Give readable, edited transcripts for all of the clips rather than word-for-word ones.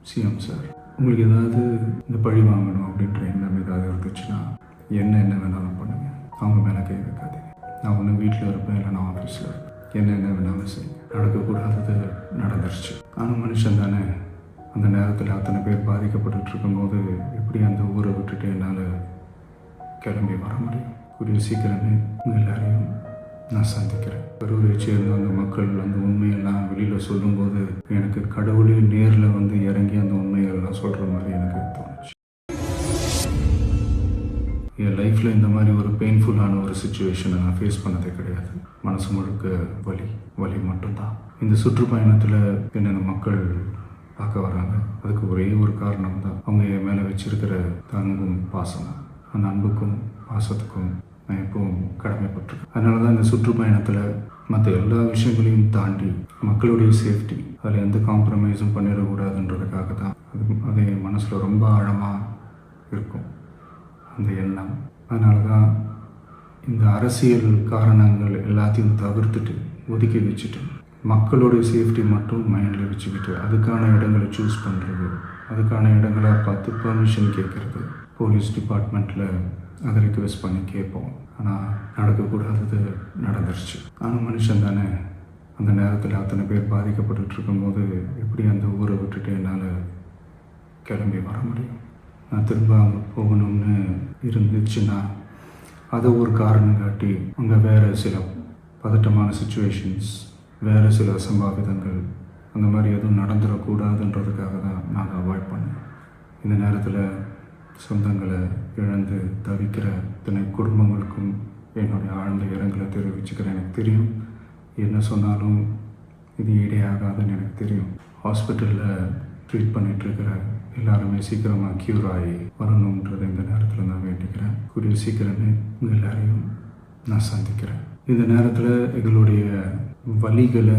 CM sir, உங்களுக்கு ஏதாவது இந்த பழி வாங்கணும் அப்படின்ற எண்ணம் ஏதாவது இருந்துச்சுன்னா என்ன வேணாலும் பண்ணுங்க. அவங்க மேலே கை வைக்காதீங்க. நான் ஒன்று வீட்டில் இருப்பேன், இல்லை நான் ஆஃபீஸில் இருப்பேன். என்ன வேணாலும் செய்யுங்க. நடக்கக்கூடாதது நடந்துருச்சு. ஆனால் மனுஷன் தானே. அந்த நேரத்தில் அத்தனை பேர் பாதிக்கப்பட்டு இருக்கும்போது எப்படி அந்த ஊரை விட்டுட்டு என்னால் கிளம்பி வர முடியும்? கூடிய சீக்கிரமே உங்கள் எல்லாரையும் நான் சந்திக்கிறேன். கரூரை சேர்ந்த அந்த மக்கள் அந்த உண்மையெல்லாம் வெளியில் சொல்லும்போது எனக்கு கடவுளே நேரில் வந்து இறங்கி அந்த உண்மைகள்லாம் சொல்கிற மாதிரி எனக்கு தோணுச்சு. என் லைஃப்பில் இந்த மாதிரி ஒரு பெயின்ஃபுல்லான ஒரு சுச்சுவேஷனை நான் ஃபேஸ் பண்ணதே கிடையாது. மனசு முழுக்க வலி மட்டும்தான். இந்த சுற்றுப்பயணத்தில் என்னென்ன மக்கள் பார்க்க வராங்க, அதுக்கு ஒரே ஒரு காரணம் தான், அவங்க என் மேலே வச்சிருக்கிற அன்பும் பாசம். அந்த அன்புக்கும் பாசத்துக்கும் நான் எப்பவும் கடமைப்பட்டிருக்கேன். அதனால தான் இந்த சுற்றுப்பயணத்தில் மற்ற எல்லா விஷயங்களையும் தாண்டி மக்களுடைய சேஃப்டி, அதில் எந்த காம்ப்ரமைஸும் பண்ணிடக்கூடாதுன்றதுக்காக தான் அது என் மனசில் ரொம்ப ஆழமாக இருக்கும் அந்த எண்ணம். அதனால தான் இந்த அரசியல் காரணங்கள் எல்லாத்தையும் தவிர்த்துட்டு ஒதுக்கி வச்சுட்டு மக்களுடைய சேஃப்டி மட்டும் மைண்டில் வச்சுக்கிட்டு அதுக்கான இடங்களை சூஸ் பண்ணுறது, அதுக்கான இடங்களை பார்த்து பெர்மிஷன் கேட்குறது, போலீஸ் டிபார்ட்மெண்ட்டில் அதை ரிக்வெஸ்ட் பண்ணி கேட்போம். ஆனால் நடக்கக்கூடாதது நடந்துருச்சு. ஆனால் மனுஷன் தானே. அந்த நேரத்தில் அத்தனை பேர் பாதிக்கப்பட்டு இருக்கும்போது எப்படி அந்த ஊரை விட்டுட்டு என்னால் கிளம்பி வர முடியும்? நான் திரும்ப அங்கே போகணும்னு இருந்துச்சுன்னா அதை ஒரு காரணம் காட்டி அங்கே வேறு சில பதட்டமான சுச்சுவேஷன்ஸ், வேறு சில அசம்பாவிதங்கள் அந்த மாதிரி எதுவும் நடந்துடக்கூடாதுன்றதுக்காக தான் நான் அவாய்ட் பண்ணேன். இந்த நேரத்தில் சொந்தங்களை இழந்து தவிக்கிற இத்தனை குடும்பங்களுக்கும் என்னுடைய ஆழ்ந்த இரங்கலை தெரிவிச்சுக்கிறேன். எனக்கு தெரியும் என்ன சொன்னாலும் இது ஈடேயாகாதுன்னு எனக்கு தெரியும். ஹாஸ்பிட்டலில் ட்ரீட் பண்ணிகிட்ருக்கிற எல்லாருமே சீக்கிரமாக க்யூர் ஆகி வரணுன்றதை இந்த நேரத்தில் நான் வேண்டிக்கிறேன். கூடிய சீக்கிரமே உங்கள் எல்லாரையும் நான் சந்திக்கிறேன். இந்த நேரத்தில் எங்களுடைய வலிகளை,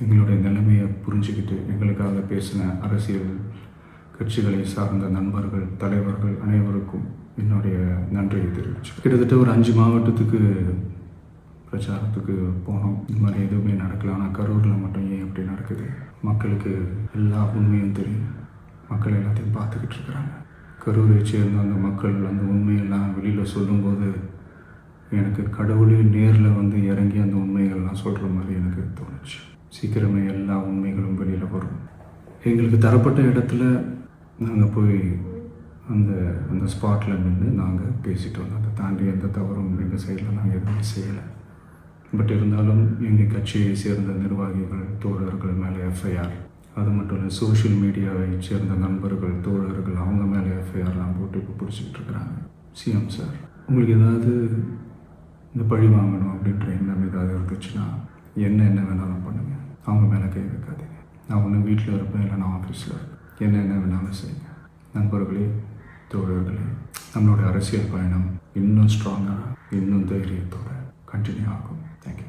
எங்களுடைய நிலைமையை புரிஞ்சுக்கிட்டு எங்களுக்காக பேசின அரசியல் கட்சிகளை சார்ந்த நண்பர்கள், தலைவர்கள் அனைவருக்கும் என்னுடைய நன்றியை தெரிவிச்சு. கிட்டத்தட்ட ஒரு 5 மாவட்டத்துக்கு பிரச்சாரத்துக்கு போனோம். இந்த மாதிரி எதுவுமே நடக்கல. ஆனால் கரூரில் மட்டும் ஏன் இப்படி நடக்குது? மக்களுக்கு எல்லா உண்மையும் தெரியும். மக்கள் எல்லாத்தையும் பார்த்துக்கிட்டு இருக்கிறாங்க. கரூரை சேர்ந்த அந்த மக்கள் அந்த உண்மையெல்லாம் வெளியில் சொல்லும்போது எனக்கு கடவுளே நேரில் வந்து இறங்கி அந்த உண்மைகள்லாம் சொல்கிற மாதிரி எனக்கு தோணுச்சு. சீக்கிரமே எல்லா உண்மைகளும் வெளியில் வரும். எங்களுக்கு தரப்பட்ட இடத்துல நாங்கள் போய் அந்த ஸ்பாட்டில் நின்று நாங்கள் பேசிட்டு வந்தோம். அதை தாண்டி எந்த தவறும் எங்கள் சைடில் நாங்கள் எதுவுமே செய்யலை. பட் இருந்தாலும் எங்கள் கட்சியை சேர்ந்த நிர்வாகிகள், தோழர்கள் மேலே எஃப்ஐஆர், அது மட்டும் இல்லை சோஷியல் மீடியாவை சேர்ந்த நண்பர்கள், தோழர்கள் அவங்க மேலே எஃப்ஐஆர்லாம் போட்டு இப்போ பிடிச்சிக்கிட்டு இருக்கிறாங்க. சிஎம் சார், உங்களுக்கு ஏதாவது இந்த பழி வாங்கணும் அப்படின்ற எண்ணம் ஏதாவது இருந்துச்சுன்னா என்ன வேணாலும் பண்ணுங்கள். அவங்க மேலே கை வைக்காதீங்க. நான் ஒன்று வீட்டில் இருப்பேன், இல்லை நான் ஆஃபீஸில் இருப்பேன். என்ன வேணாலும் செய்யுங்க. நண்பர்களே, தோழர்களே, நம்மளோட அரசியல் பயணம் இன்னும் ஸ்ட்ராங்காக, இன்னும் தைரியத்தோடு கண்டினியூ ஆகும். தேங்க்யூ.